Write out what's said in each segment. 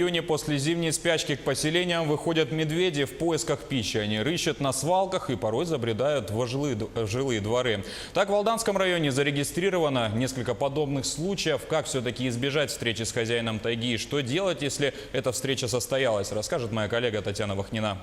июне после зимней спячки к поселениям выходят медведи в поисках пищи. Они рыщут на свалках и порой забредают в жилые дворы. Так в Алданском районе зарегистрировано несколько подобных случаев. Как все-таки избежать встречи с хозяином тайги и что делать, если эта встреча состоялась, расскажет моя коллега Татьяна Вахнина.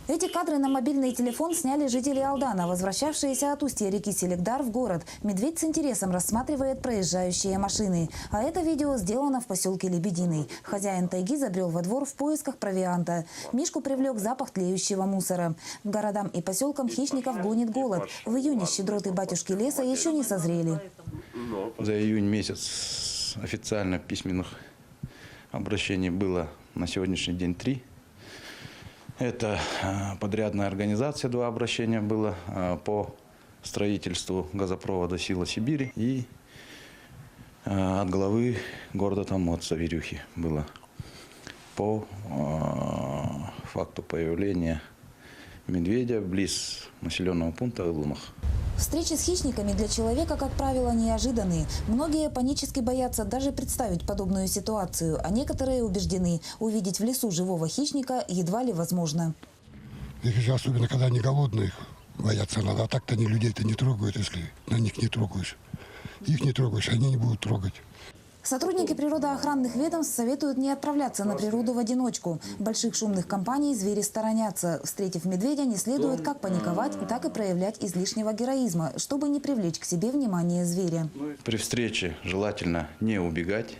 Эти кадры на мобильный телефон сняли жители Алдана, возвращавшиеся от устья реки Селигдар в город. Медведь с интересом рассматривает проезжающие машины. А это видео сделано в поселке Лебединый. Хозяин тайги забрел во двор в поисках провианта. Мишку привлек запах тлеющего мусора. К городам и поселкам хищников гонит голод. В июне щедроты батюшки леса еще не созрели. За июнь месяц официально письменных обращений было на сегодняшний день 3. Это подрядная организация, 2 обращения было по строительству газопровода «Сила Сибири» и от главы города Томмота Верюхи было по факту появления медведя близ населенного пункта Ылымах. Встречи с хищниками для человека, как правило, неожиданные. Многие панически боятся даже представить подобную ситуацию, а некоторые убеждены, увидеть в лесу живого хищника едва ли возможно. Их же особенно, когда они голодные, бояться надо. А так-то они людей-то не трогают, если на них не трогаешь. Их не трогаешь, они не будут трогать. Сотрудники природоохранных ведомств советуют не отправляться на природу в одиночку. Больших шумных компаний звери сторонятся. Встретив медведя, не следует как паниковать, так и проявлять излишнего героизма, чтобы не привлечь к себе внимание зверя. При встрече желательно не убегать,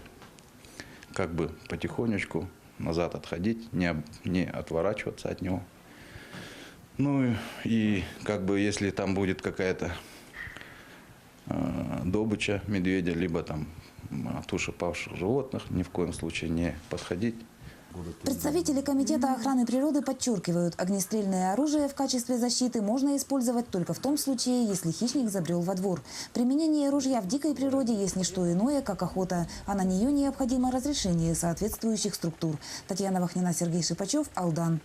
как бы потихонечку назад отходить, не отворачиваться от него. Ну и как бы если там будет какая-то добыча медведя, либо там туши павших животных, ни в коем случае не подходить. Представители Комитета охраны природы подчеркивают, огнестрельное оружие в качестве защиты можно использовать только в том случае, если хищник забрел во двор. Применение ружья в дикой природе есть не что иное, как охота, а на нее необходимо разрешение соответствующих структур. Татьяна Вахнина, Сергей Шипачев, Алдан.